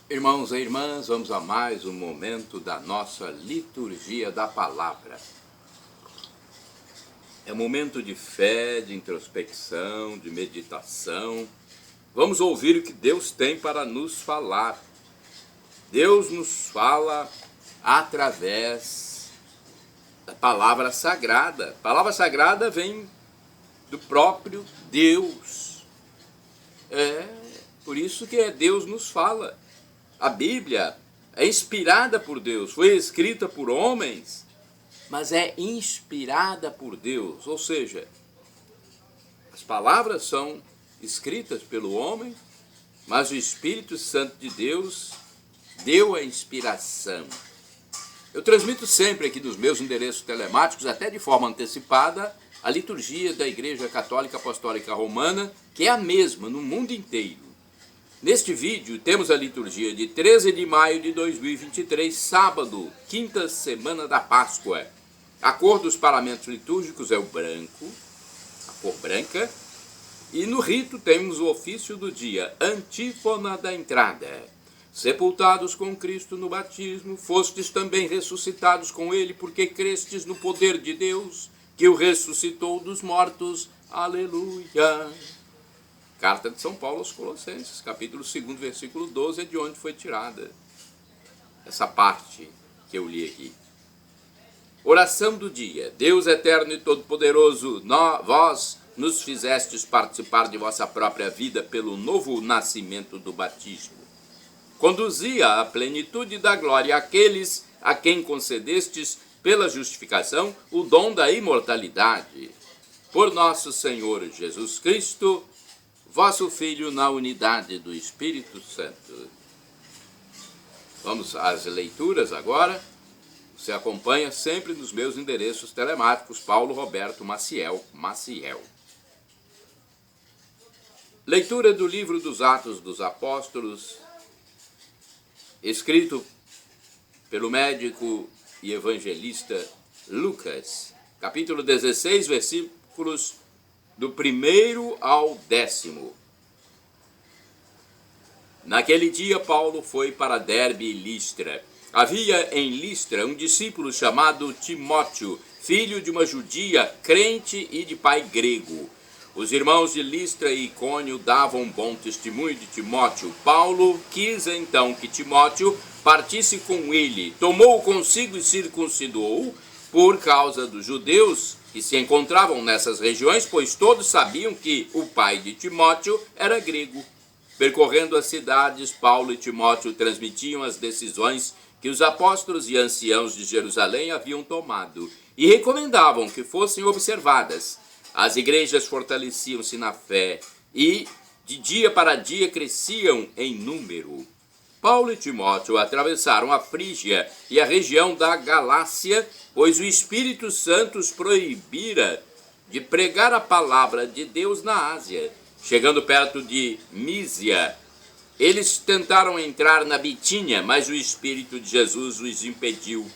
Irmãos e irmãs, vamos a mais um momento da nossa liturgia da palavra. É um momento de fé, de introspecção, de meditação. Vamos ouvir o que Deus tem para nos falar. Deus nos fala através da palavra sagrada. A palavra sagrada vem do próprio Deus. Por isso que Deus nos fala. A Bíblia é inspirada por Deus, foi escrita por homens, mas é inspirada por Deus. Ou seja, as palavras são escritas pelo homem, mas o Espírito Santo de Deus deu a inspiração. Eu transmito sempre aqui nos meus endereços telemáticos, até de forma antecipada, a liturgia da Igreja Católica Apostólica Romana, que é a mesma no mundo inteiro. Neste vídeo temos a liturgia de 13 de maio de 2023, sábado, quinta semana da Páscoa. A cor dos paramentos litúrgicos é o branco, a cor branca. E no rito temos o ofício do dia, antífona da entrada. Sepultados com Cristo no batismo, fostes também ressuscitados com ele, porque crestes no poder de Deus, que o ressuscitou dos mortos. Aleluia! Carta de São Paulo aos Colossenses, capítulo 2, versículo 12, é de onde foi tirada essa parte que eu li aqui. Oração do dia. Deus eterno e todo-poderoso, vós nos fizestes participar de vossa própria vida pelo novo nascimento do batismo. Conduzia à plenitude da glória aqueles a quem concedestes pela justificação o dom da imortalidade. Por nosso Senhor Jesus Cristo, vosso Filho, na unidade do Espírito Santo. Vamos às leituras agora. Você acompanha sempre nos meus endereços telemáticos, Paulo Roberto Maciel. Leitura do livro dos Atos dos Apóstolos, escrito pelo médico e evangelista Lucas, capítulo 16, versículos do 1º ao 10º. Naquele dia Paulo foi para Derbe e Listra. Havia em Listra um discípulo chamado Timóteo, filho de uma judia, crente e de pai grego. Os irmãos de Listra e Icônio davam bom testemunho de Timóteo. Paulo quis então que Timóteo partisse com ele, tomou-o consigo e circuncidou-o por causa dos judeus que se encontravam nessas regiões, pois todos sabiam que o pai de Timóteo era grego. Percorrendo as cidades, Paulo e Timóteo transmitiam as decisões que os apóstolos e anciãos de Jerusalém haviam tomado e recomendavam que fossem observadas. As igrejas fortaleciam-se na fé e, de dia para dia, cresciam em número. Paulo e Timóteo atravessaram a Frígia e a região da Galácia, pois o Espírito Santo os proibira de pregar a palavra de Deus na Ásia. Chegando perto de Mísia, eles tentaram entrar na Bitínia, mas o Espírito de Jesus os impediu.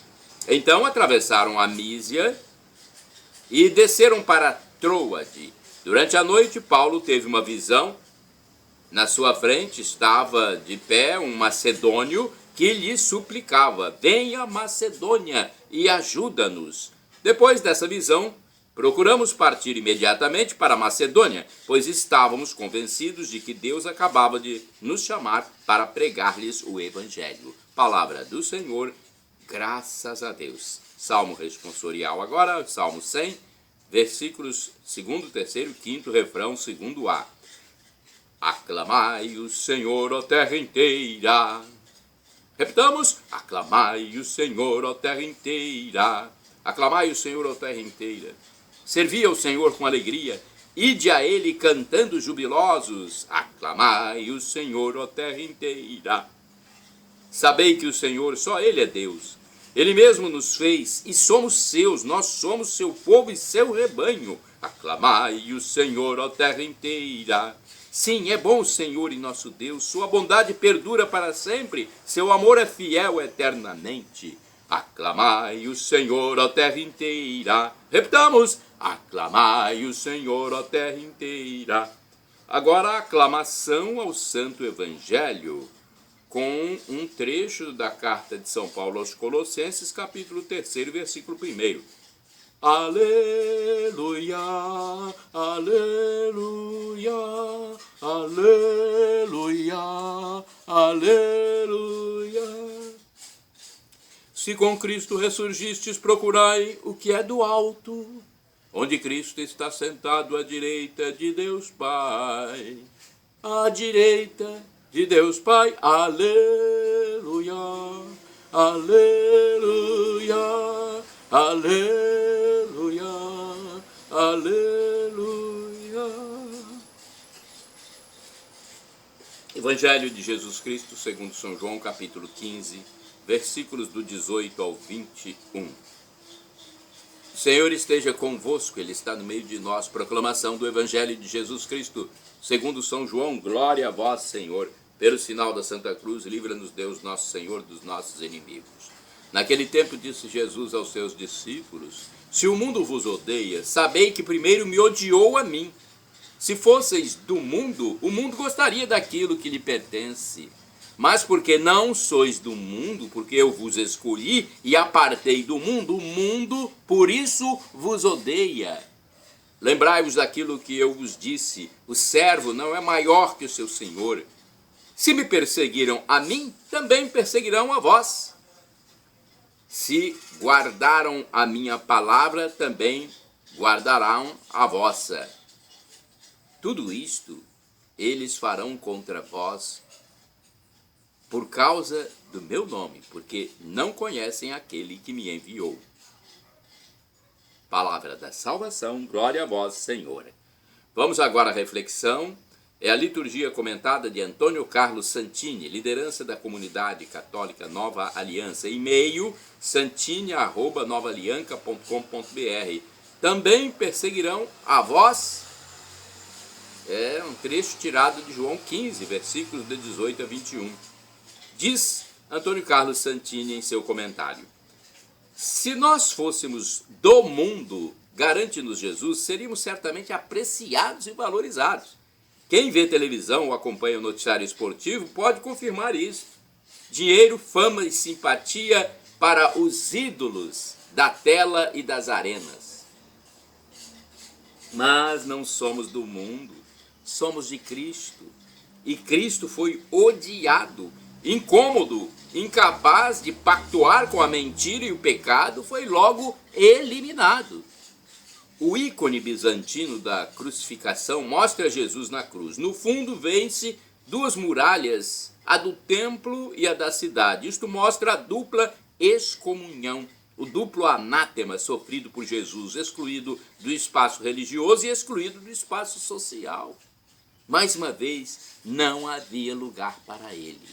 Então atravessaram a Mísia e desceram para Troade. Durante a noite, Paulo teve uma visão. Na sua frente estava de pé um macedônio que lhe suplicava: venha Macedônia e ajuda-nos. Depois dessa visão, procuramos partir imediatamente para Macedônia, pois estávamos convencidos de que Deus acabava de nos chamar para pregar-lhes o Evangelho. Palavra do Senhor, graças a Deus. Salmo responsorial agora, Salmo 100, versículos 2º, 3º, 5º, refrão 2º-A. Aclamai o Senhor, ó terra inteira. Repitamos: aclamai o Senhor, ó terra inteira. Aclamai o Senhor, ó terra inteira. Servi ao Senhor com alegria, ide a ele cantando jubilosos. Aclamai o Senhor, ó terra inteira. Sabei que o Senhor, só ele é Deus. Ele mesmo nos fez e somos seus, nós somos seu povo e seu rebanho. Aclamai o Senhor, ó terra inteira. Sim, é bom o Senhor e nosso Deus, sua bondade perdura para sempre, seu amor é fiel eternamente. Aclamai o Senhor, ó terra inteira. Repitamos: aclamai o Senhor, ó terra inteira. Agora a aclamação ao Santo Evangelho. com um trecho da carta de São Paulo aos Colossenses, capítulo 3, versículo 1. Aleluia, aleluia, aleluia, aleluia. Se com Cristo ressurgistes, procurai o que é do alto, onde Cristo está sentado à direita de Deus Pai. À direita de Deus Pai, aleluia, aleluia, aleluia, aleluia. Evangelho de Jesus Cristo segundo São João, capítulo 15, versículos do 18 ao 21. O Senhor esteja convosco, Ele está no meio de nós. Proclamação do Evangelho de Jesus Cristo segundo São João. Glória a vós, Senhor. Pelo sinal da Santa Cruz, livra-nos Deus nosso Senhor dos nossos inimigos. Naquele tempo disse Jesus aos seus discípulos: se o mundo vos odeia, sabei que primeiro me odiou a mim. Se fosseis do mundo, o mundo gostaria daquilo que lhe pertence. Mas porque não sois do mundo, porque eu vos escolhi e apartei do mundo, o mundo por isso vos odeia. Lembrai-vos daquilo que eu vos disse: o servo não é maior que o seu senhor. Se me perseguiram a mim, também perseguirão a vós. Se guardaram a minha palavra, também guardarão a vossa. Tudo isto eles farão contra vós, por causa do meu nome, porque não conhecem aquele que me enviou. Palavra da salvação, glória a vós, Senhor. Vamos agora à reflexão. É a liturgia comentada de Antônio Carlos Santini, liderança da comunidade católica Nova Aliança, e-mail santini@novaalianca.com.br. Também perseguirão a vós. É um trecho tirado de João 15, versículos de 18 a 21. Diz Antônio Carlos Santini em seu comentário: se nós fôssemos do mundo, garante-nos Jesus, seríamos certamente apreciados e valorizados. Quem vê televisão ou acompanha o noticiário esportivo pode confirmar isso. Dinheiro, fama e simpatia para os ídolos da tela e das arenas. Mas não somos do mundo, somos de Cristo. E Cristo foi odiado, incômodo, incapaz de pactuar com a mentira e o pecado, foi logo eliminado. O ícone bizantino da crucificação mostra Jesus na cruz. No fundo, vê-se duas muralhas, a do templo e a da cidade. Isto mostra a dupla excomunhão, o duplo anátema sofrido por Jesus, excluído do espaço religioso e excluído do espaço social. Mais uma vez, não havia lugar para ele.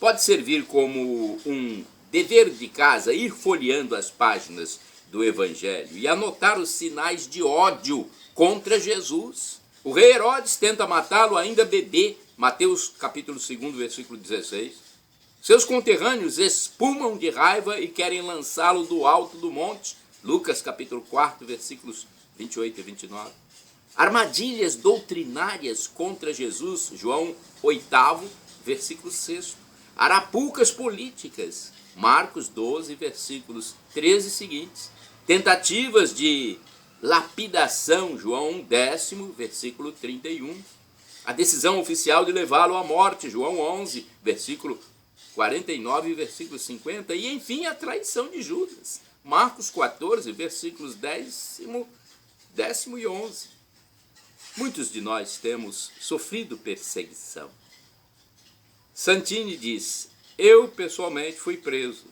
Pode servir como um dever de casa ir folheando as páginas do Evangelho e anotar os sinais de ódio contra Jesus. O rei Herodes tenta matá-lo ainda bebê, Mateus capítulo 2, versículo 16. Seus conterrâneos espumam de raiva e querem lançá-lo do alto do monte, Lucas capítulo 4, versículos 28 e 29. Armadilhas doutrinárias contra Jesus, João 8, versículo 6. Arapucas políticas, Marcos 12, versículos 13 e seguintes. Tentativas de lapidação, João 10, versículo 31. A decisão oficial de levá-lo à morte, João 11, versículo 49 e versículo 50. E, enfim, a traição de Judas, Marcos 14, versículos 10 e 11. Muitos de nós temos sofrido perseguição. Santini diz: eu pessoalmente fui preso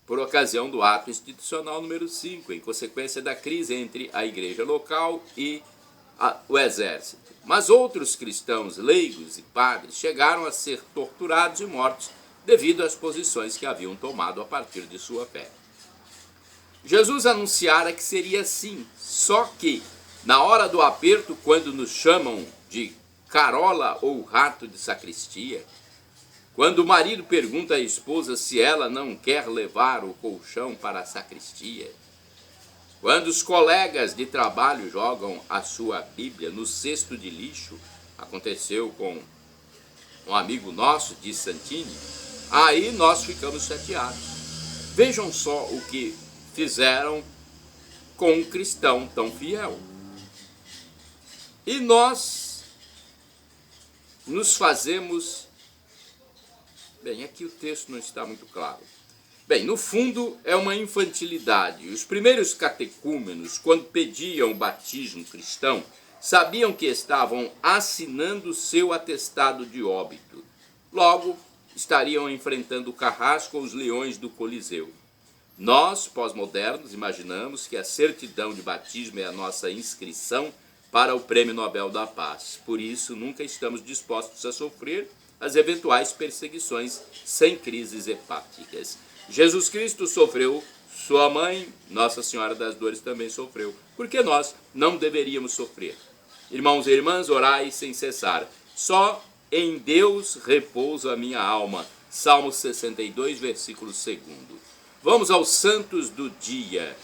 por ocasião do ato institucional número 5, em consequência da crise entre a igreja local e o exército. Mas outros cristãos leigos e padres chegaram a ser torturados e mortos devido às posições que haviam tomado a partir de sua fé. Jesus anunciara que seria assim, só que, na hora do aperto, quando nos chamam de carola ou rato de sacristia, quando o marido pergunta à esposa se ela não quer levar o colchão para a sacristia, quando os colegas de trabalho jogam a sua Bíblia no cesto de lixo, aconteceu com um amigo nosso, diz Santini, aí nós ficamos chateados. Vejam só o que fizeram com um cristão tão fiel. E nós nos fazemos... Bem, aqui o texto não está muito claro. Bem, no fundo é uma infantilidade. Os primeiros catecúmenos, quando pediam o batismo cristão, sabiam que estavam assinando seu atestado de óbito. Logo, estariam enfrentando o carrasco ou os leões do Coliseu. Nós, pós-modernos, imaginamos que a certidão de batismo é a nossa inscrição para o Prêmio Nobel da Paz. Por isso, nunca estamos dispostos a sofrer as eventuais perseguições sem crises hepáticas. Jesus Cristo sofreu, sua mãe, Nossa Senhora das Dores, também sofreu. Por que nós não deveríamos sofrer? Irmãos e irmãs, orai sem cessar. Só em Deus repousa a minha alma. Salmo 62, versículo 2. Vamos aos santos do dia.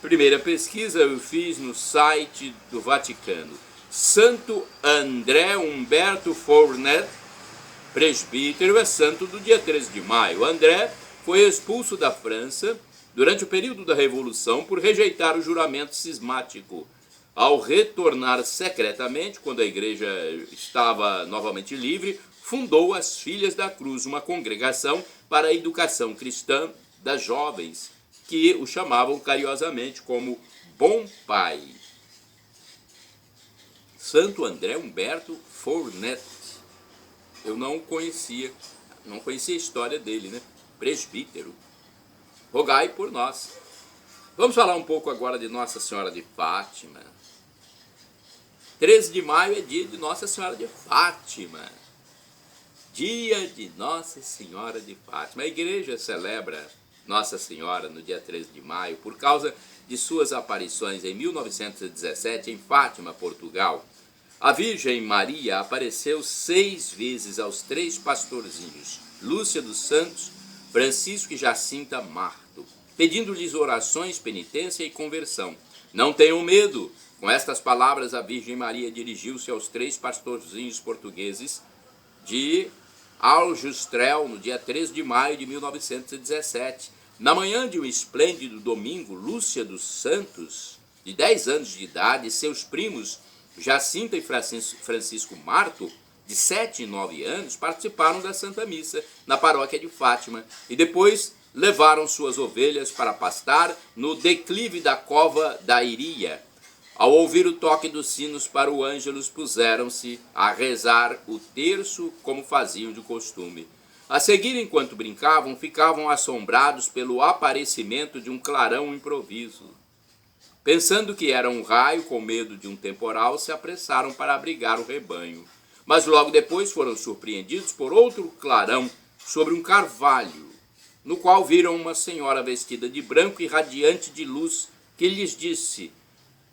Primeira pesquisa eu fiz no site do Vaticano. Santo André Humberto Fournet, presbítero, é santo do dia 13 de maio. André foi expulso da França durante o período da Revolução por rejeitar o juramento cismático. Ao retornar secretamente, quando a igreja estava novamente livre, fundou as Filhas da Cruz, uma congregação para a educação cristã das jovens, que o chamavam carinhosamente como Bom Pai. Santo André Humberto Fournet. Eu não conhecia a história dele, né? Presbítero. Rogai por nós. Vamos falar um pouco agora de Nossa Senhora de Fátima. 13 de maio é dia de Nossa Senhora de Fátima. Dia de Nossa Senhora de Fátima. A igreja celebra Nossa Senhora no dia 13 de maio por causa de suas aparições em 1917 em Fátima, Portugal. A Virgem Maria apareceu 6 vezes aos 3 pastorzinhos, Lúcia dos Santos, Francisco e Jacinta Marto, pedindo-lhes orações, penitência e conversão. Não tenham medo. Com estas palavras, a Virgem Maria dirigiu-se aos 3 pastorzinhos portugueses de Aljustrel, no dia 13 de maio de 1917. Na manhã de um esplêndido domingo, Lúcia dos Santos, de 10 anos de idade, e seus primos Jacinta e Francisco Marto, de 7 e 9 anos, participaram da Santa Missa na paróquia de Fátima e depois levaram suas ovelhas para pastar no declive da cova da Iria. Ao ouvir o toque dos sinos para o Ângelus, puseram-se a rezar o terço como faziam de costume. A seguir, enquanto brincavam, ficavam assombrados pelo aparecimento de um clarão improviso. Pensando que era um raio, com medo de um temporal, se apressaram para abrigar o rebanho. Mas logo depois foram surpreendidos por outro clarão sobre um carvalho, no qual viram uma senhora vestida de branco e radiante de luz, que lhes disse: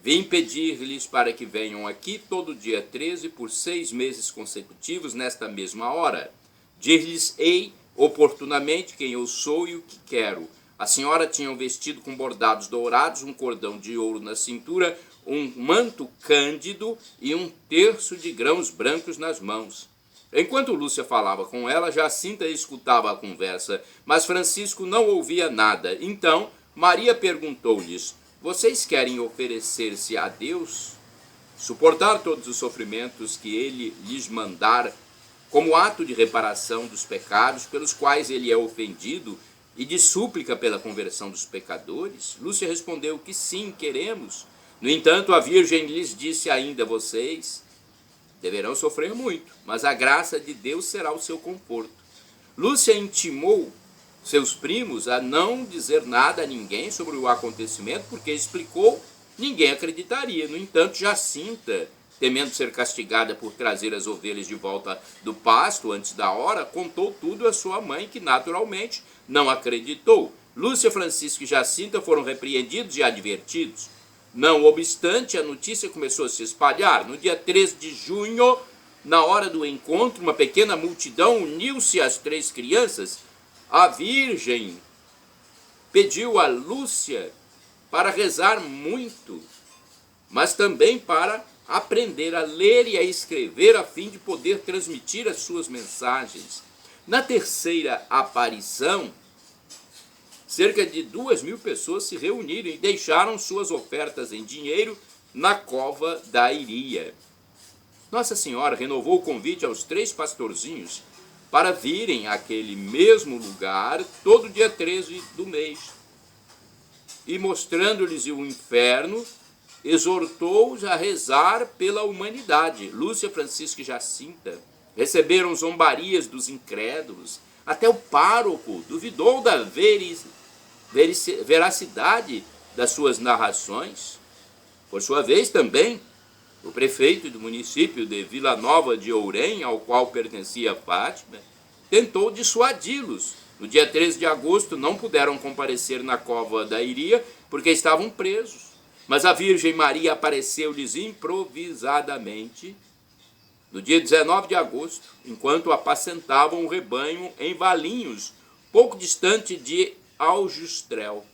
vim pedir-lhes para que venham aqui todo dia 13 por 6 meses consecutivos nesta mesma hora. Dir-lhes-ei oportunamente quem eu sou e o que quero. A senhora tinha um vestido com bordados dourados, um cordão de ouro na cintura, um manto cândido e um terço de grãos brancos nas mãos. Enquanto Lúcia falava com ela, Jacinta escutava a conversa, mas Francisco não ouvia nada. Então Maria perguntou-lhes: vocês querem oferecer-se a Deus? Suportar todos os sofrimentos que ele lhes mandar como ato de reparação dos pecados pelos quais ele é ofendido e de súplica pela conversão dos pecadores? Lúcia respondeu que sim, queremos. No entanto, a Virgem lhes disse ainda: vocês deverão sofrer muito, mas a graça de Deus será o seu conforto. Lúcia intimou seus primos a não dizer nada a ninguém sobre o acontecimento, porque explicou, ninguém acreditaria. No entanto, Jacinta, temendo ser castigada por trazer as ovelhas de volta do pasto antes da hora, contou tudo à sua mãe, que naturalmente não acreditou. Lúcia, Francisco e Jacinta foram repreendidos e advertidos. Não obstante, a notícia começou a se espalhar. No dia 13 de junho, na hora do encontro, uma pequena multidão uniu-se às 3 crianças. A Virgem pediu a Lúcia para rezar muito, mas também para aprender a ler e a escrever a fim de poder transmitir as suas mensagens. Na terceira aparição, cerca de 2.000 pessoas se reuniram e deixaram suas ofertas em dinheiro na cova da Iria. Nossa Senhora renovou o convite aos 3 pastorzinhos para virem àquele mesmo lugar todo dia 13 do mês. E mostrando-lhes o inferno, exortou-os a rezar pela humanidade. Lúcia, Francisco e Jacinta receberam zombarias dos incrédulos. Até o pároco duvidou da veracidade das suas narrações. Por sua vez, também, o prefeito do município de Vila Nova de Ourém, ao qual pertencia Fátima, tentou dissuadi-los. No dia 13 de agosto não puderam comparecer na cova da Iria porque estavam presos. Mas a Virgem Maria apareceu-lhes improvisadamente no dia 19 de agosto, enquanto apacentavam o rebanho em Valinhos, pouco distante de Aljustrel.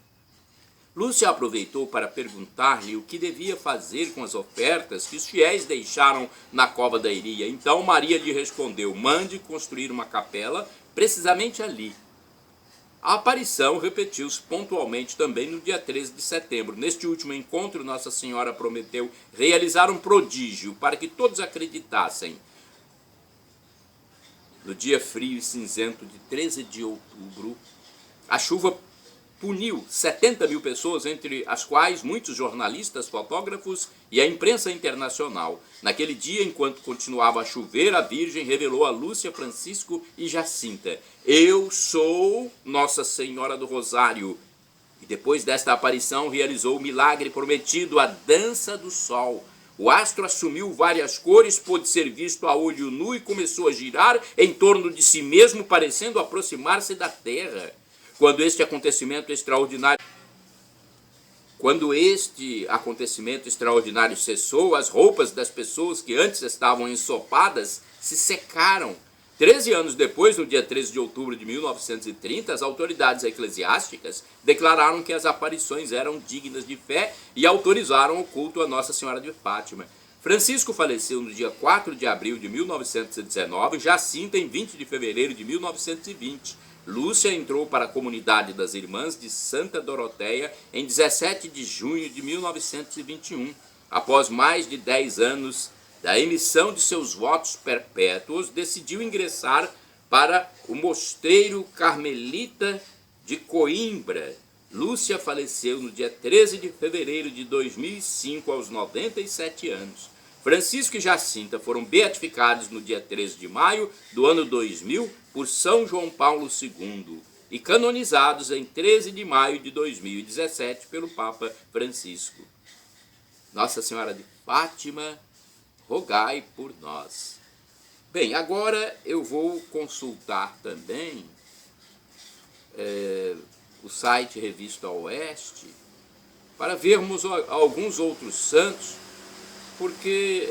Lúcia aproveitou para perguntar-lhe o que devia fazer com as ofertas que os fiéis deixaram na cova da Iria. Então Maria lhe respondeu: mande construir uma capela precisamente ali. A aparição repetiu-se pontualmente também no dia 13 de setembro. Neste último encontro, Nossa Senhora prometeu realizar um prodígio para que todos acreditassem. No dia frio e cinzento de 13 de outubro, a chuva puniu 70.000 pessoas, entre as quais muitos jornalistas, fotógrafos e a imprensa internacional. Naquele dia, enquanto continuava a chover, a Virgem revelou a Lúcia, Francisco e Jacinta: eu sou Nossa Senhora do Rosário. E depois desta aparição realizou o milagre prometido, a dança do sol. O astro assumiu várias cores, pôde ser visto a olho nu e começou a girar em torno de si mesmo, parecendo aproximar-se da terra. Quando este acontecimento extraordinário cessou, as roupas das pessoas que antes estavam ensopadas se secaram. 13 anos depois, no dia 13 de outubro de 1930, as autoridades eclesiásticas declararam que as aparições eram dignas de fé e autorizaram o culto a Nossa Senhora de Fátima. Francisco faleceu no dia 4 de abril de 1919, Jacinta em 20 de fevereiro de 1920. Lúcia entrou para a comunidade das Irmãs de Santa Doroteia em 17 de junho de 1921. Após mais de 10 anos da emissão de seus votos perpétuos, decidiu ingressar para o Mosteiro Carmelita de Coimbra. Lúcia faleceu no dia 13 de fevereiro de 2005, aos 97 anos. Francisco e Jacinta foram beatificados no dia 13 de maio do ano 2000 por São João Paulo II e canonizados em 13 de maio de 2017 pelo Papa Francisco. Nossa Senhora de Fátima, rogai por nós. Bem, agora eu vou consultar também o site Revista Oeste para vermos alguns outros santos, porque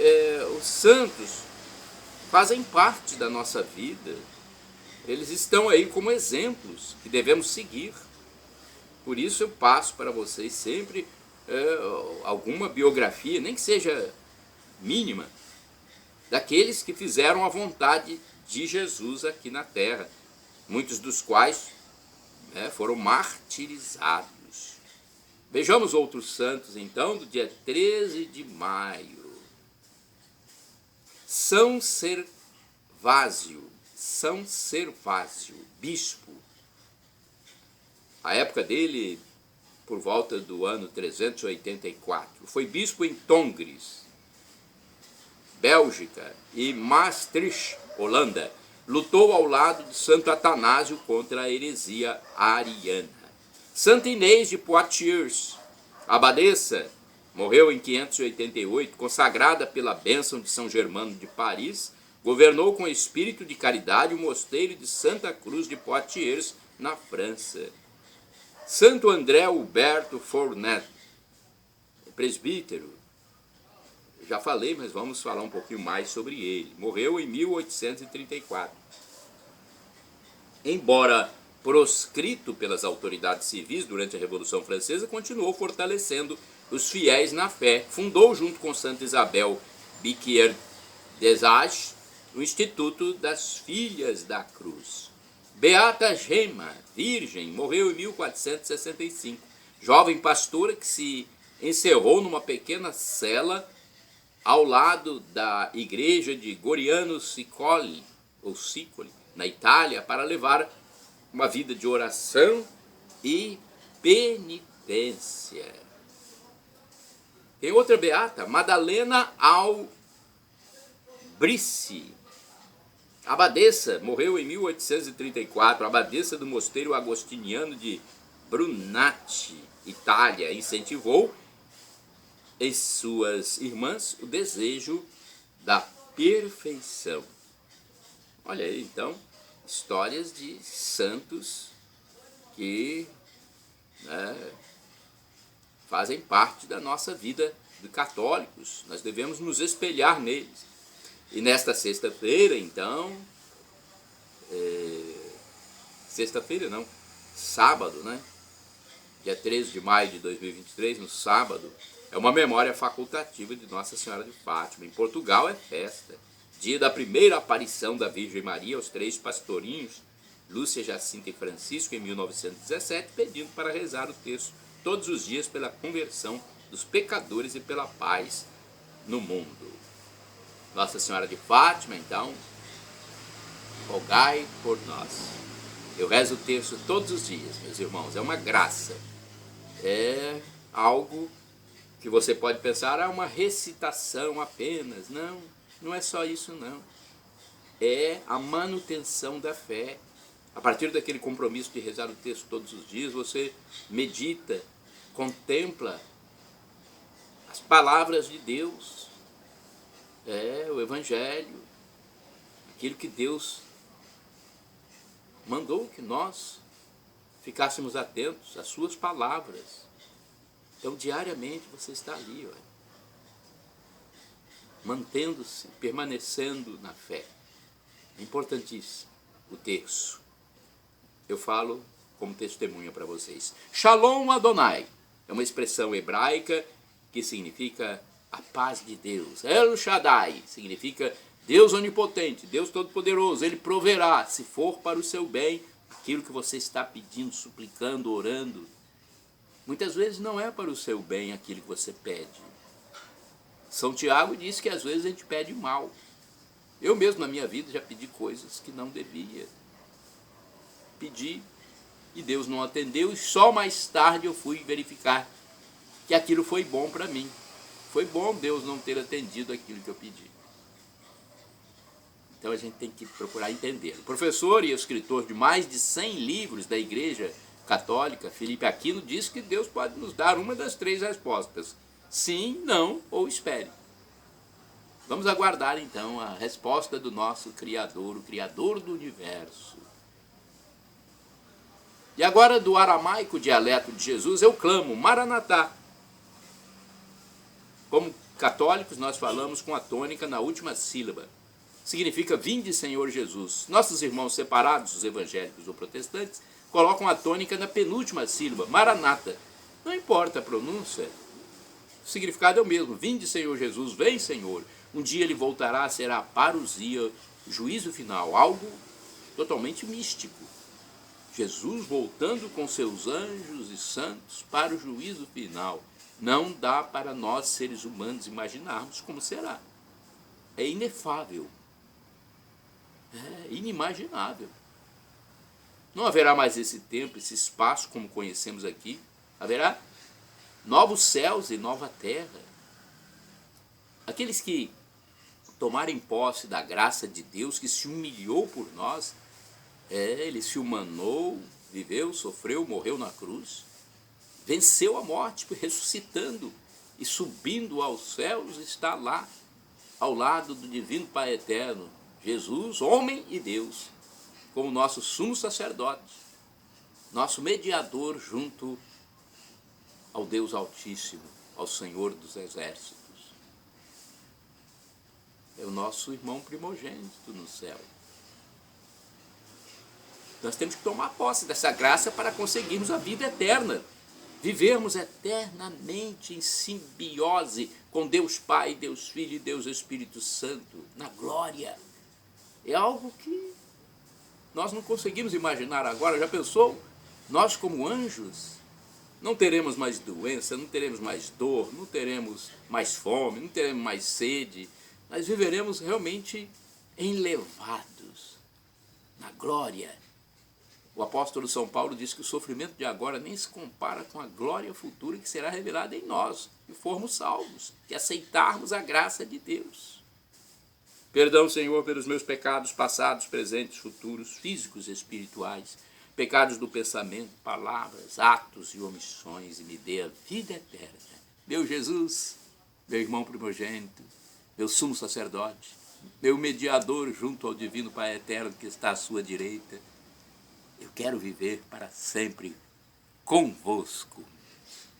os santos fazem parte da nossa vida. Eles estão aí como exemplos que devemos seguir. Por isso eu passo para vocês sempre alguma biografia, nem que seja mínima, daqueles que fizeram a vontade de Jesus aqui na terra, muitos dos quais foram martirizados. Vejamos outros santos, então, do dia 13 de maio. São Servásio, bispo. A época dele, por volta do ano 384, foi bispo em Tongres, Bélgica, e Maastricht, Holanda. Lutou ao lado de Santo Atanásio contra a heresia ariana. Santa Inês de Poitiers, abadesa, morreu em 588, consagrada pela bênção de São Germano de Paris, governou com espírito de caridade o mosteiro de Santa Cruz de Poitiers, na França. Santo André Huberto Fournet, presbítero, já falei, mas vamos falar um pouquinho mais sobre ele. Morreu em 1834. Embora proscrito pelas autoridades civis durante a Revolução Francesa, continuou fortalecendo os fiéis na fé. Fundou, junto com Santa Isabel Biquier Desage, o Instituto das Filhas da Cruz. Beata Gema, virgem, morreu em 1465. Jovem pastora que se encerrou numa pequena cela ao lado da igreja de Goriano Sicoli, na Itália, para levar uma vida de oração e penitência. Tem outra beata, Madalena Albrici, abadesa, morreu em 1834, abadesa do mosteiro agostiniano de Brunati, Itália, incentivou em suas irmãs o desejo da perfeição. Olha aí, então, histórias de santos que fazem parte da nossa vida de católicos. Nós devemos nos espelhar neles. E nesta sexta-feira, então, sábado, né? Dia 13 de maio de 2023, no sábado, é uma memória facultativa de Nossa Senhora de Fátima. Em Portugal é festa. Dia da primeira aparição da Virgem Maria aos 3 pastorinhos, Lúcia, Jacinta e Francisco, em 1917, pedindo para rezar o terço todos os dias pela conversão dos pecadores e pela paz no mundo. Nossa Senhora de Fátima, então, rogai por nós. Eu rezo o terço todos os dias, meus irmãos, é uma graça. É algo que você pode pensar, uma recitação apenas. Não, não é só isso não. É a manutenção da fé. A partir daquele compromisso de rezar o texto todos os dias, você medita, contempla as palavras de Deus, o Evangelho, aquilo que Deus mandou que nós ficássemos atentos às suas palavras. Então, diariamente você está ali, mantendo-se, permanecendo na fé. É importantíssimo o terço. Eu falo como testemunha para vocês. Shalom Adonai é uma expressão hebraica que significa a paz de Deus. El Shaddai significa Deus onipotente, Deus todo-poderoso. Ele proverá, se for para o seu bem, aquilo que você está pedindo, suplicando, orando. Muitas vezes não é para o seu bem aquilo que você pede. São Tiago diz que às vezes a gente pede mal. Eu mesmo na minha vida já pedi coisas que não devia. Pedi e Deus não atendeu, e só mais tarde eu fui verificar que aquilo foi bom para mim. Foi bom Deus não ter atendido aquilo que eu pedi. Então a gente tem que procurar entender. O professor e escritor de mais de 100 livros da Igreja Católica, Felipe Aquino, diz que Deus pode nos dar uma das 3 respostas: sim, não ou espere. Vamos aguardar então a resposta do nosso Criador, o Criador do Universo. E agora, do aramaico dialeto de Jesus, eu clamo, Maranatá. Como católicos, nós falamos com a tônica na última sílaba. Significa, vinde, Senhor Jesus. Nossos irmãos separados, os evangélicos ou protestantes, colocam a tônica na penúltima sílaba, Maranata. Não importa a pronúncia, o significado é o mesmo. Vinde, Senhor Jesus, vem, Senhor. Um dia ele voltará, será a parousia, o juízo final, algo totalmente místico. Jesus voltando com seus anjos e santos para o juízo final. Não dá para nós, seres humanos, imaginarmos como será. É inefável. É inimaginável. Não haverá mais esse tempo, esse espaço como conhecemos aqui. Haverá novos céus e nova terra. Aqueles que tomarem posse da graça de Deus, que se humilhou por nós, ele se humanou, viveu, sofreu, morreu na cruz, venceu a morte, ressuscitando e subindo aos céus, está lá, ao lado do divino Pai Eterno, Jesus, homem e Deus, como nosso sumo sacerdote, nosso mediador junto ao Deus Altíssimo, ao Senhor dos Exércitos. É o nosso irmão primogênito no céu. Nós temos que tomar posse dessa graça para conseguirmos a vida eterna. vivermos eternamente em simbiose com Deus Pai, Deus Filho e Deus Espírito Santo, na glória. É algo que nós não conseguimos imaginar agora. Já pensou? Nós como anjos não teremos mais doença, não teremos mais dor, não teremos mais fome, não teremos mais sede. Nós viveremos realmente elevados na glória. O apóstolo São Paulo diz que o sofrimento de agora nem se compara com a glória futura que será revelada em nós, que formos salvos, que aceitarmos a graça de Deus. Perdão, Senhor, pelos meus pecados passados, presentes, futuros, físicos e espirituais, pecados do pensamento, palavras, atos e omissões, e me dê a vida eterna. Meu Jesus, meu irmão primogênito, meu sumo sacerdote, meu mediador junto ao divino Pai eterno que está à sua direita, eu quero viver para sempre convosco.